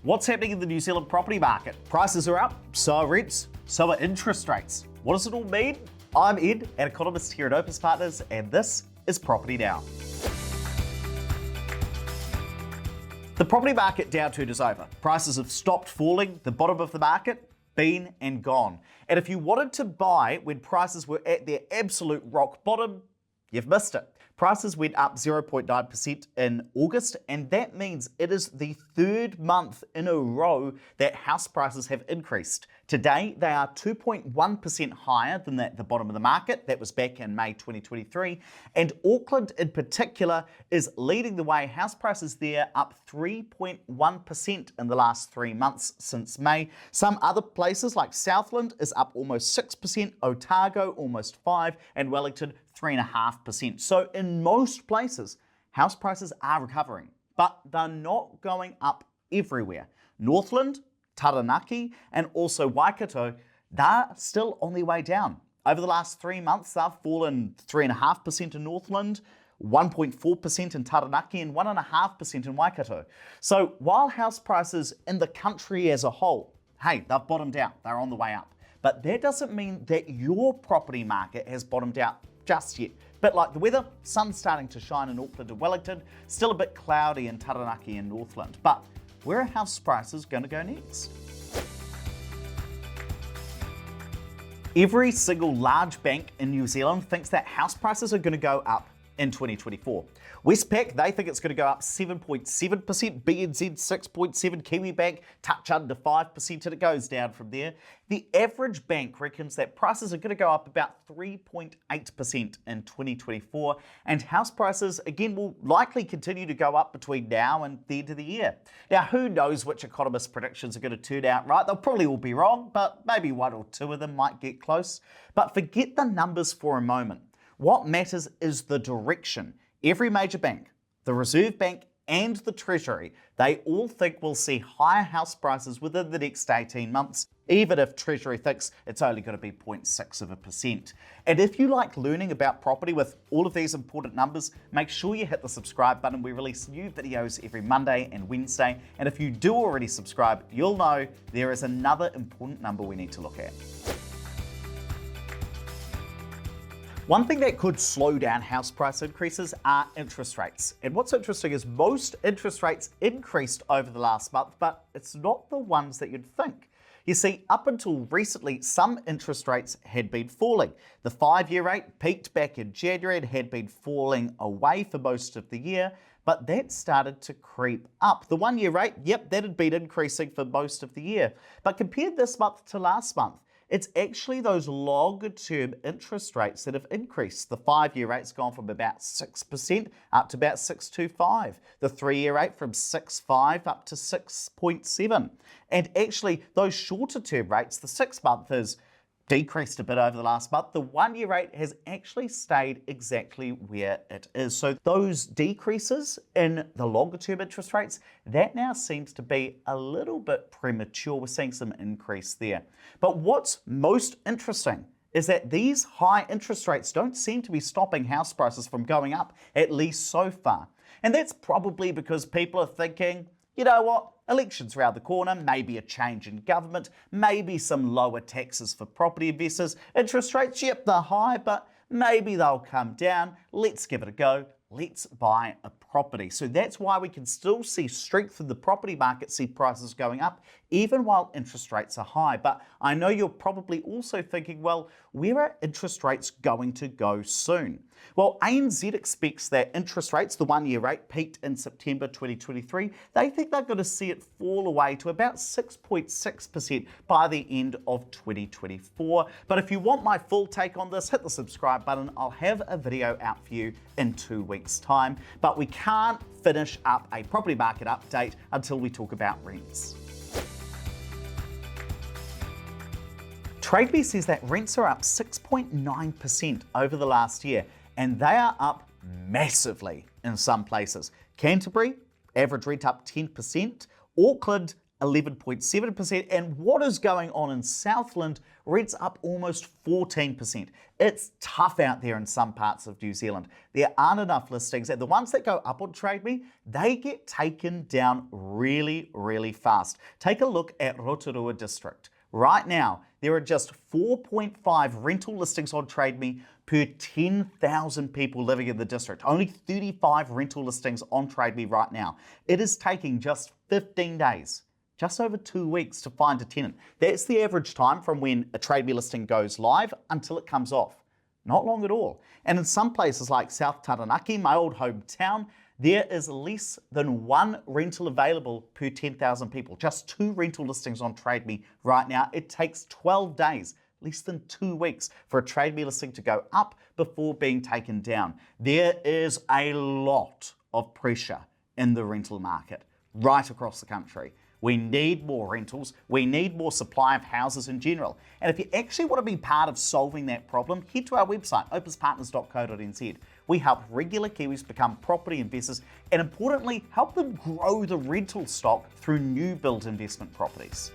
What's happening in the New Zealand property market? Prices are up, so are rents, so are interest rates. What does it all mean? I'm Ed, an economist here at Opes Partners, and this is Property Now. The property market downturn is over. Prices have stopped falling. The bottom of the market, been and gone. And if you wanted to buy when prices were at their absolute rock bottom, you've missed it. Prices went up 0.9% in August, and that means it is the third month in a row that house prices have increased. Today, they are 2.1% higher than the bottom of the market. That was back in May 2023. And Auckland in particular is leading the way. House prices there up 3.1% in the last 3 months since May. Some other places like Southland is up almost 6%, Otago almost 5%, and Wellington 3.5%. So in most places, house prices are recovering, but they're not going up everywhere. Northland, Taranaki, and also Waikato, they're still on their way down. Over the last 3 months, they've fallen 3.5% in Northland, 1.4% in Taranaki, and 1.5% in Waikato. So while house prices in the country as a whole, hey, they've bottomed out, they're on the way up. But that doesn't mean that your property market has bottomed out just yet. Bit like the weather, sun's starting to shine in Auckland and Wellington, still a bit cloudy in Taranaki and Northland. But where are house prices going to go next? Every single large bank in New Zealand thinks that house prices are going to go up in 2024. Westpac, they think it's going to go up 7.7%, BNZ 6.7%, Kiwibank touch under 5%, and it goes down from there. The average bank reckons that prices are going to go up about 3.8% in 2024, and house prices, again, will likely continue to go up between now and the end of the year. Now, who knows which economist predictions are going to turn out right? They'll probably all be wrong, but maybe one or two of them might get close. But forget the numbers for a moment. What matters is the direction. Every major bank, the Reserve Bank and the Treasury, they all think we'll see higher house prices within the next 18 months, even if Treasury thinks it's only going to be 0.6%. And if you like learning about property with all of these important numbers, make sure you hit the subscribe button. We release new videos every Monday and Wednesday. And if you do already subscribe, you'll know there is another important number we need to look at. One thing that could slow down house price increases are interest rates. And what's interesting is most interest rates increased over the last month, but it's not the ones that you'd think. You see, up until recently, some interest rates had been falling. The 5-year rate peaked back in January and had been falling away for most of the year, but that started to creep up. The 1-year rate, yep, that had been increasing for most of the year. But compared this month to last month, it's actually those longer term interest rates that have increased. The 5-year rate's gone from about 6% up to about 6.25. The 3-year rate from 6.5 up to 6.7. And actually those shorter term rates, the 6-month has decreased a bit over the last month. The 1-year rate has actually stayed exactly where it is. So those decreases in the longer term interest rates, that now seems to be a little bit premature. We're seeing some increase there. But what's most interesting is that these high interest rates don't seem to be stopping house prices from going up, at least so far. And that's probably because people are thinking, you know what, elections around the corner, maybe a change in government, maybe some lower taxes for property investors. Interest rates, yep, they're high, but maybe they'll come down. Let's give it a go. Let's buy a property. So that's why we can still see strength in the property market, see prices going up, even while interest rates are high. But I know you're probably also thinking, well, where are interest rates going to go soon? Well, ANZ expects that interest rates, the 1-year rate, peaked in September 2023. They think they're going to see it fall away to about 6.6% by the end of 2024. But if you want my full take on this, hit the subscribe button. I'll have a video out for you in 2 weeks' time. But we can't finish up a property market update until we talk about rents. TradeBee says that rents are up 6.9% over the last year, and they are up massively in some places. Canterbury, average rent up 10%, Auckland 11.7%. And what is going on in Southland? Rents up almost 14%. It's tough out there in some parts of New Zealand. There aren't enough listings, and the ones that go up on Trade Me, they get taken down really, really fast. Take a look at Rotorua District. Right now, there are just 4.5 rental listings on Trade Me per 10,000 people living in the district. Only 35 rental listings on Trade Me right now. It is taking just 15 days, just over 2 weeks to find a tenant. That's the average time from when a Trade Me listing goes live until it comes off. Not long at all. And in some places like South Taranaki, my old hometown, there is less than one rental available per 10,000 people. Just 2 rental listings on Trade Me right now. It takes 12 days, less than 2 weeks, for a Trade Me listing to go up before being taken down. There is a lot of pressure in the rental market right across the country. We need more rentals. We need more supply of houses in general. And if you actually want to be part of solving that problem, head to our website, opespartners.co.nz. We help regular Kiwis become property investors and, importantly, help them grow the rental stock through new build investment properties.